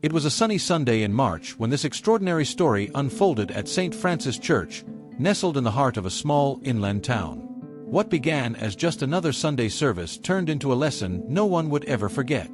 It was a sunny Sunday in March when this extraordinary story unfolded at St. Francis Church, nestled in the heart of a small inland town. What began as just another Sunday service turned into a lesson no one would ever forget.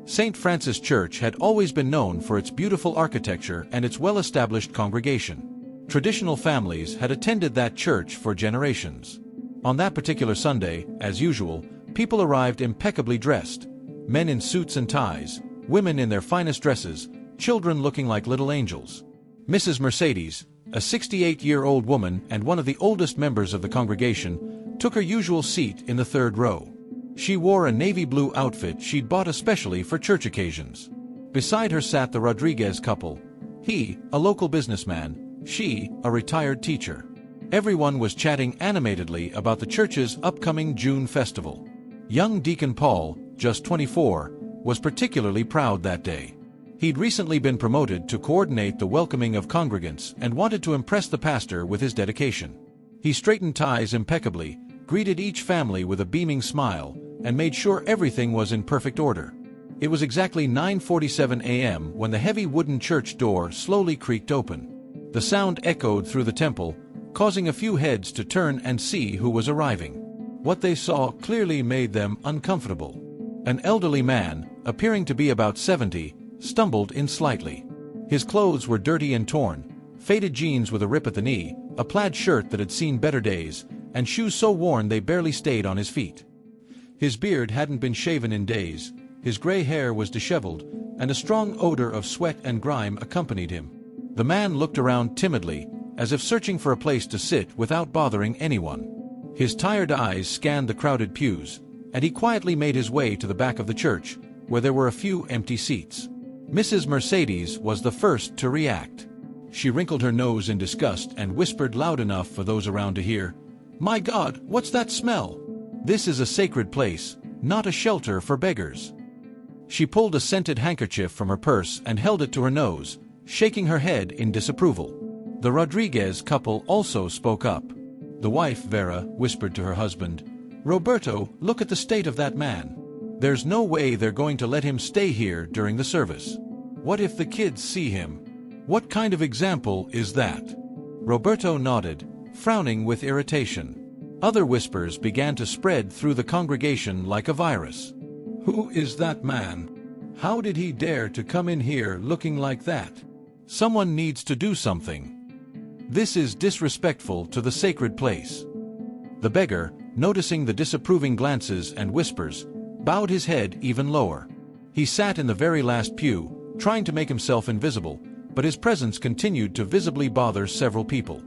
St. Francis Church had always been known for its beautiful architecture and its well-established congregation. Traditional families had attended that church for generations. On that particular Sunday, as usual, people arrived impeccably dressed. Men in suits and ties, women in their finest dresses, children looking like little angels. Mrs. Mercedes, a 68-year-old woman and one of the oldest members of the congregation, took her usual seat in the third row. She wore a navy blue outfit she'd bought especially for church occasions. Beside her sat the Rodriguez couple, he, a local businessman, she, a retired teacher. Everyone was chatting animatedly about the church's upcoming June festival. Young Deacon Paul, just 24, was particularly proud that day. He'd recently been promoted to coordinate the welcoming of congregants and wanted to impress the pastor with his dedication. He straightened ties impeccably, greeted each family with a beaming smile, and made sure everything was in perfect order. It was exactly 9:47 a.m. when the heavy wooden church door slowly creaked open. The sound echoed through the temple, causing a few heads to turn and see who was arriving. What they saw clearly made them uncomfortable. An elderly man, appearing to be about 70, stumbled in slightly. His clothes were dirty and torn, faded jeans with a rip at the knee, a plaid shirt that had seen better days, and shoes so worn they barely stayed on his feet. His beard hadn't been shaven in days, his gray hair was disheveled, and a strong odor of sweat and grime accompanied him. The man looked around timidly, as if searching for a place to sit without bothering anyone. His tired eyes scanned the crowded pews, and he quietly made his way to the back of the church, where there were a few empty seats. Mrs. Mercedes was the first to react. She wrinkled her nose in disgust and whispered loud enough for those around to hear, "My God, what's that smell? This is a sacred place, not a shelter for beggars." She pulled a scented handkerchief from her purse and held it to her nose, shaking her head in disapproval. The Rodriguez couple also spoke up. The wife, Vera, whispered to her husband, "Roberto, look at the state of that man. There's no way they're going to let him stay here during the service. What if the kids see him? What kind of example is that?" Roberto nodded, frowning with irritation. Other whispers began to spread through the congregation like a virus. "Who is that man? How did he dare to come in here looking like that? Someone needs to do something. This is disrespectful to the sacred place." The beggar, noticing the disapproving glances and whispers, bowed his head even lower. He sat in the very last pew, trying to make himself invisible, but his presence continued to visibly bother several people.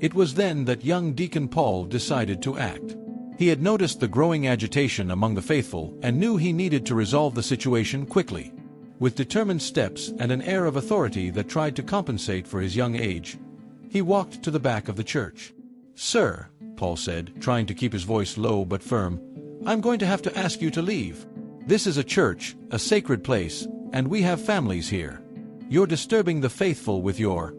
It was then that young Deacon Paul decided to act. He had noticed the growing agitation among the faithful and knew he needed to resolve the situation quickly. With determined steps and an air of authority that tried to compensate for his young age, he walked to the back of the church. "Sir," Paul said, trying to keep his voice low but firm, "I'm going to have to ask you to leave. This is a church, a sacred place, and we have families here. You're disturbing the faithful with your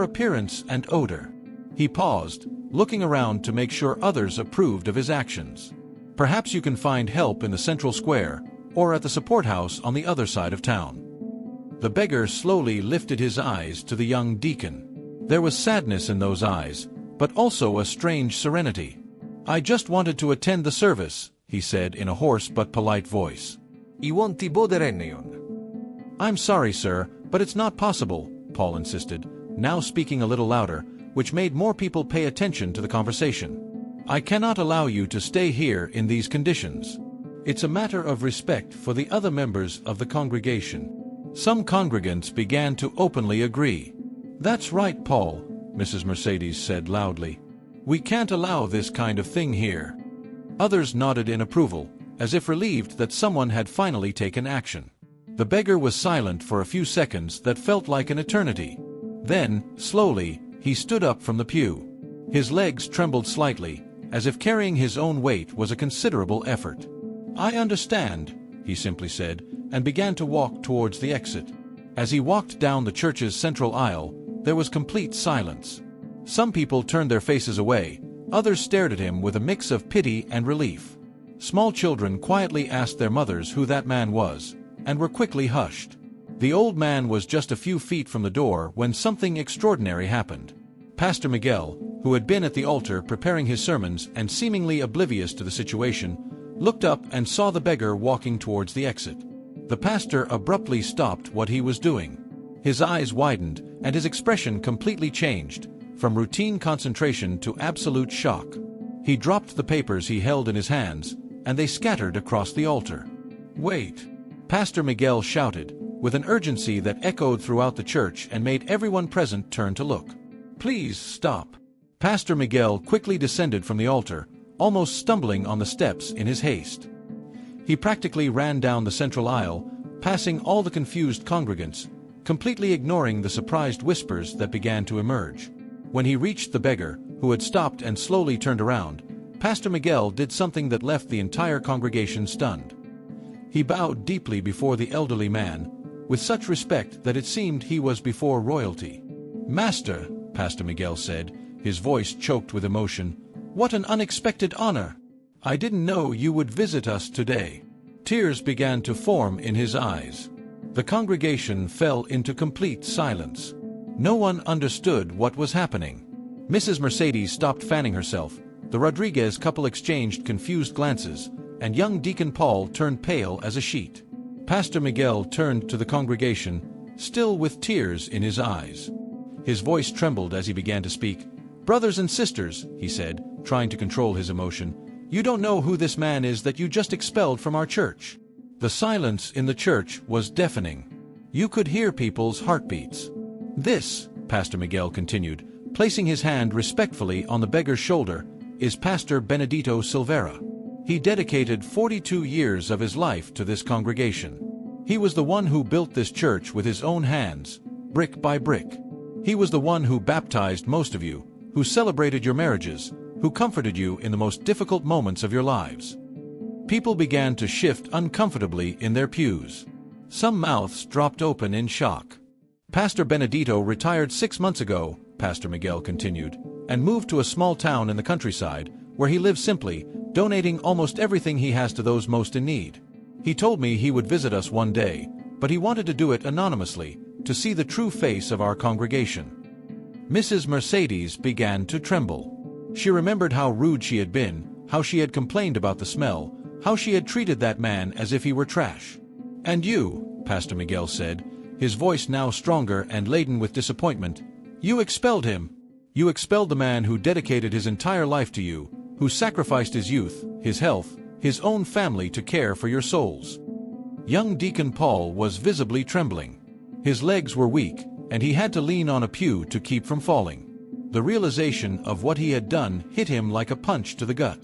appearance and odor." He paused, looking around to make sure others approved of his actions. "Perhaps you can find help in the central square, or at the support house on the other side of town." The beggar slowly lifted his eyes to the young deacon. There was sadness in those eyes, but also a strange serenity. "I just wanted to attend the service," he said in a hoarse but polite voice. "I'm sorry, sir, but it's not possible," Paul insisted, now speaking a little louder, which made more people pay attention to the conversation. "I cannot allow you to stay here in these conditions. It's a matter of respect for the other members of the congregation." Some congregants began to openly agree. "That's right, Paul," Mrs. Mercedes said loudly. "We can't allow this kind of thing here." Others nodded in approval, as if relieved that someone had finally taken action. The beggar was silent for a few seconds that felt like an eternity. Then, slowly, he stood up from the pew. His legs trembled slightly, as if carrying his own weight was a considerable effort. "I understand," he simply said, and began to walk towards the exit. As he walked down the church's central aisle, there was complete silence. Some people turned their faces away, others stared at him with a mix of pity and relief. Small children quietly asked their mothers who that man was, and were quickly hushed. The old man was just a few feet from the door when something extraordinary happened. Pastor Miguel, who had been at the altar preparing his sermons and seemingly oblivious to the situation, looked up and saw the beggar walking towards the exit. The pastor abruptly stopped what he was doing. His eyes widened, and his expression completely changed, from routine concentration to absolute shock. He dropped the papers he held in his hands, and they scattered across the altar. "Wait!" Pastor Miguel shouted, with an urgency that echoed throughout the church and made everyone present turn to look. "Please stop!" Pastor Miguel quickly descended from the altar, almost stumbling on the steps in his haste. He practically ran down the central aisle, passing all the confused congregants, completely ignoring the surprised whispers that began to emerge. When he reached the beggar, who had stopped and slowly turned around, Pastor Miguel did something that left the entire congregation stunned. He bowed deeply before the elderly man, with such respect that it seemed he was before royalty. "Master," Pastor Miguel said, his voice choked with emotion, "what an unexpected honor! I didn't know you would visit us today." Tears began to form in his eyes. The congregation fell into complete silence. No one understood what was happening. Mrs. Mercedes stopped fanning herself, the Rodriguez couple exchanged confused glances, and young Deacon Paul turned pale as a sheet. Pastor Miguel turned to the congregation, still with tears in his eyes. His voice trembled as he began to speak. "Brothers and sisters," he said, trying to control his emotion, "you don't know who this man is that you just expelled from our church." The silence in the church was deafening. You could hear people's heartbeats. "This," Pastor Miguel continued, placing his hand respectfully on the beggar's shoulder, "is Pastor Benedito Silvera. He dedicated 42 years of his life to this congregation. He was the one who built this church with his own hands, brick by brick. He was the one who baptized most of you, who celebrated your marriages, who comforted you in the most difficult moments of your lives." People began to shift uncomfortably in their pews. Some mouths dropped open in shock. "Pastor Benedito retired 6 months ago," Pastor Miguel continued, "and moved to a small town in the countryside, where he lives simply, donating almost everything he has to those most in need. He told me he would visit us one day, but he wanted to do it anonymously, to see the true face of our congregation." Mrs. Mercedes began to tremble. She remembered how rude she had been, how she had complained about the smell, how she had treated that man as if he were trash. "And you," Pastor Miguel said, his voice now stronger and laden with disappointment, "you expelled him. You expelled the man who dedicated his entire life to you, who sacrificed his youth, his health, his own family to care for your souls." Young Deacon Paul was visibly trembling. His legs were weak, and he had to lean on a pew to keep from falling. The realization of what he had done hit him like a punch to the gut.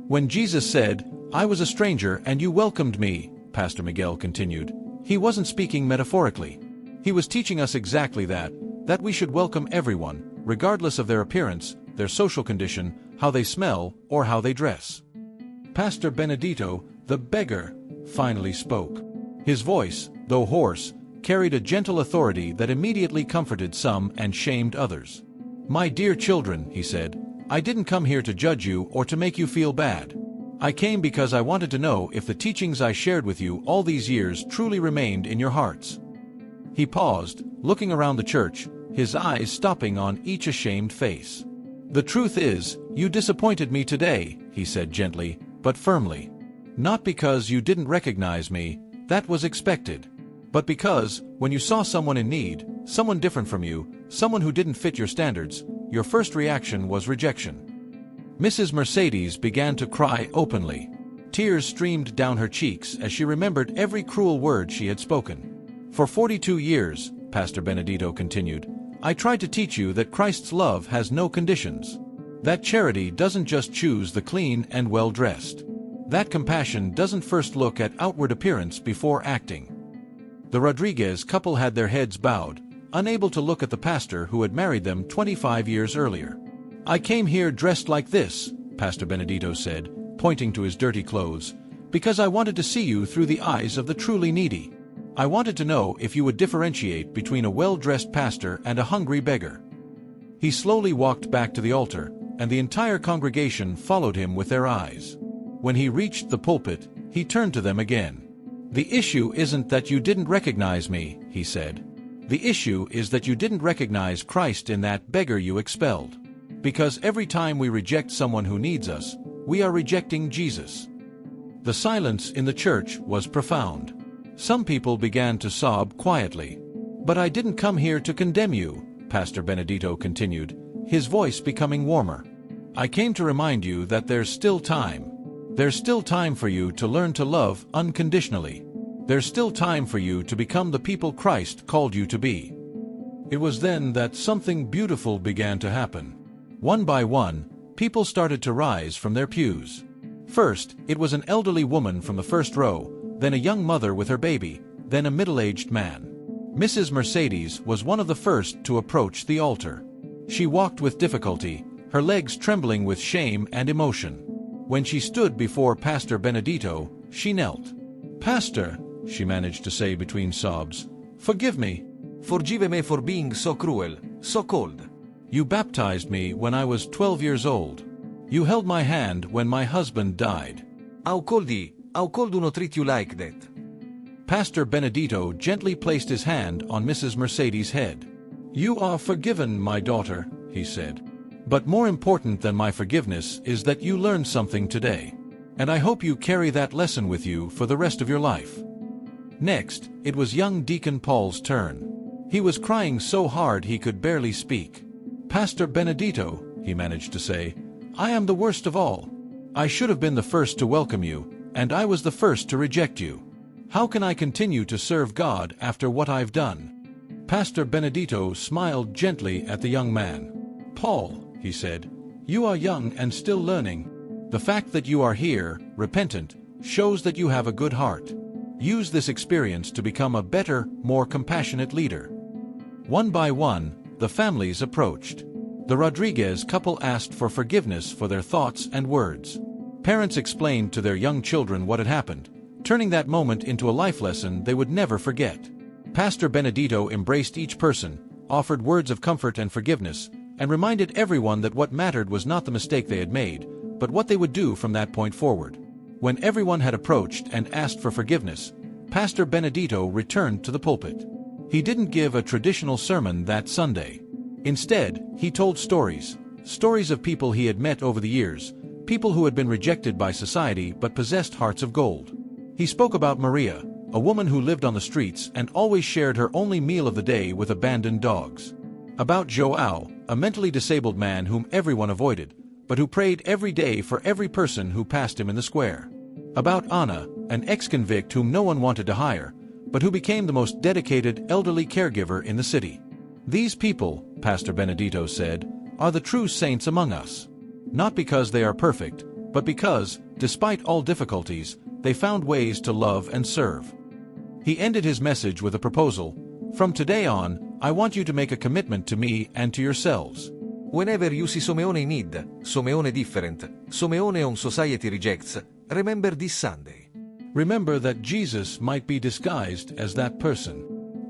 "When Jesus said, 'I was a stranger and you welcomed me,'" Pastor Miguel continued, "he wasn't speaking metaphorically. He was teaching us exactly that we should welcome everyone, regardless of their appearance, their social condition, how they smell, or how they dress." Pastor Benedito, the beggar, finally spoke. His voice, though hoarse, carried a gentle authority that immediately comforted some and shamed others. "My dear children," he said, "I didn't come here to judge you or to make you feel bad. I came because I wanted to know if the teachings I shared with you all these years truly remained in your hearts." He paused, looking around the church, his eyes stopping on each ashamed face. "The truth is, you disappointed me today," he said gently, but firmly. "Not because you didn't recognize me, that was expected. But because, when you saw someone in need, someone different from you, someone who didn't fit your standards, your first reaction was rejection." Mrs. Mercedes began to cry openly. Tears streamed down her cheeks as she remembered every cruel word she had spoken. "For 42 years," Pastor Benedito continued, "I tried to teach you that Christ's love has no conditions. That charity doesn't just choose the clean and well-dressed. That compassion doesn't first look at outward appearance before acting." The Rodriguez couple had their heads bowed, unable to look at the pastor who had married them 25 years earlier. "I came here dressed like this," Pastor Benedito said, pointing to his dirty clothes, "because I wanted to see you through the eyes of the truly needy. I wanted to know if you would differentiate between a well-dressed pastor and a hungry beggar." He slowly walked back to the altar, and the entire congregation followed him with their eyes. When he reached the pulpit, he turned to them again. "The issue isn't that you didn't recognize me," he he said. "The issue is that you didn't recognize Christ in that beggar you expelled. Because every time we reject someone who needs us, we are rejecting Jesus." The silence in the church was profound. Some people began to sob quietly. "But I didn't come here to condemn you," Pastor Benedito continued, his voice becoming warmer. "I came to remind you that there's still time. There's still time for you to learn to love unconditionally. There's still time for you to become the people Christ called you to be." It was then that something beautiful began to happen. One by one, people started to rise from their pews. First, it was an elderly woman from the first row, then a young mother with her baby, then a middle-aged man. Mrs. Mercedes was one of the first to approach the altar. She walked with difficulty, her legs trembling with shame and emotion. When she stood before Pastor Benedito, she knelt. "Pastor," she managed to say between sobs, "forgive me. Forgive me for being so cruel, so cold. You baptized me when I was 12 years old. You held my hand when my husband died." How cold uno treat you like that? Pastor Benedito gently placed his hand on Mrs. Mercedes' head. "You are forgiven, my daughter," he said. "But more important than my forgiveness is that you learned something today. And I hope you carry that lesson with you for the rest of your life." Next, it was young Deacon Paul's turn. He was crying so hard he could barely speak. "Pastor Benedito," he managed to say, "I am the worst of all. I should have been the first to welcome you, and I was the first to reject you. How can I continue to serve God after what I've done?" Pastor Benedito smiled gently at the young man. "Paul," he said, "you are young and still learning. The fact that you are here, repentant, shows that you have a good heart. Use this experience to become a better, more compassionate leader." One by one, the families approached. The Rodriguez couple asked for forgiveness for their thoughts and words. Parents explained to their young children what had happened, turning that moment into a life lesson they would never forget. Pastor Benedito embraced each person, offered words of comfort and forgiveness, and reminded everyone that what mattered was not the mistake they had made, but what they would do from that point forward. When everyone had approached and asked for forgiveness, Pastor Benedito returned to the pulpit. He didn't give a traditional sermon that Sunday. Instead, he told stories of people he had met over the years, people who had been rejected by society but possessed hearts of gold. He spoke about Maria, a woman who lived on the streets and always shared her only meal of the day with abandoned dogs. About Joao, a mentally disabled man whom everyone avoided, but who prayed every day for every person who passed him in the square. About Anna, an ex-convict whom no one wanted to hire, but who became the most dedicated elderly caregiver in the city. These people, Pastor Benedito said, are the true saints among us. Not because they are perfect, but because, despite all difficulties, they found ways to love and serve. He ended his message with a proposal. "From today on, I want you to make a commitment to me and to yourselves. Whenever you see Someone in need, Someone different, Someone on society rejects, remember this Sunday." Remember that Jesus might be disguised as that person.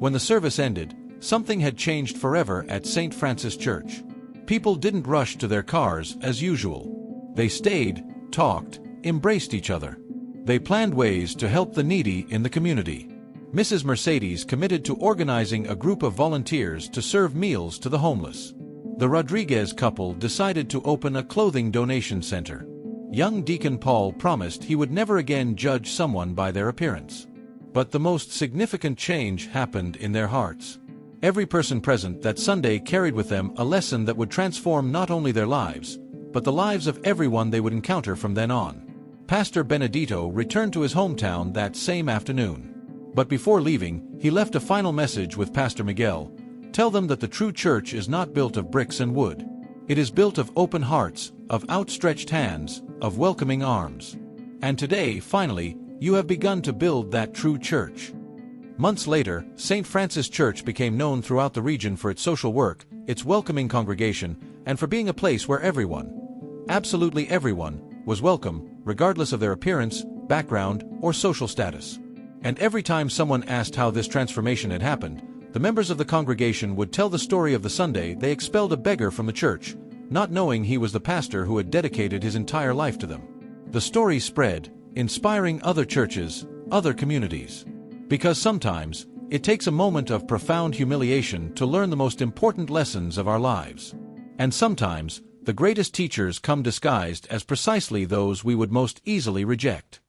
When the service ended, something had changed forever at St. Francis Church. People didn't rush to their cars as usual. They stayed, talked, embraced each other. They planned ways to help the needy in the community. Mrs. Mercedes committed to organizing a group of volunteers to serve meals to the homeless. The Rodriguez couple decided to open a clothing donation center. Young Deacon Paul promised he would never again judge someone by their appearance. But the most significant change happened in their hearts. Every person present that Sunday carried with them a lesson that would transform not only their lives, but the lives of everyone they would encounter from then on. Pastor Benedito returned to his hometown that same afternoon. But before leaving, he left a final message with Pastor Miguel. "Tell them that the true church is not built of bricks and wood. It is built of open hearts, of outstretched hands, of welcoming arms. And today, finally, you have begun to build that true church." Months later, St. Francis Church became known throughout the region for its social work, its welcoming congregation, and for being a place where everyone, absolutely everyone, was welcome, regardless of their appearance, background, or social status. And every time someone asked how this transformation had happened, the members of the congregation would tell the story of the Sunday they expelled a beggar from the church, not knowing he was the pastor who had dedicated his entire life to them. The story spread, inspiring other churches, other communities. Because sometimes, It takes a moment of profound humiliation to learn the most important lessons of our lives. And sometimes, the greatest teachers come disguised as precisely those we would most easily reject.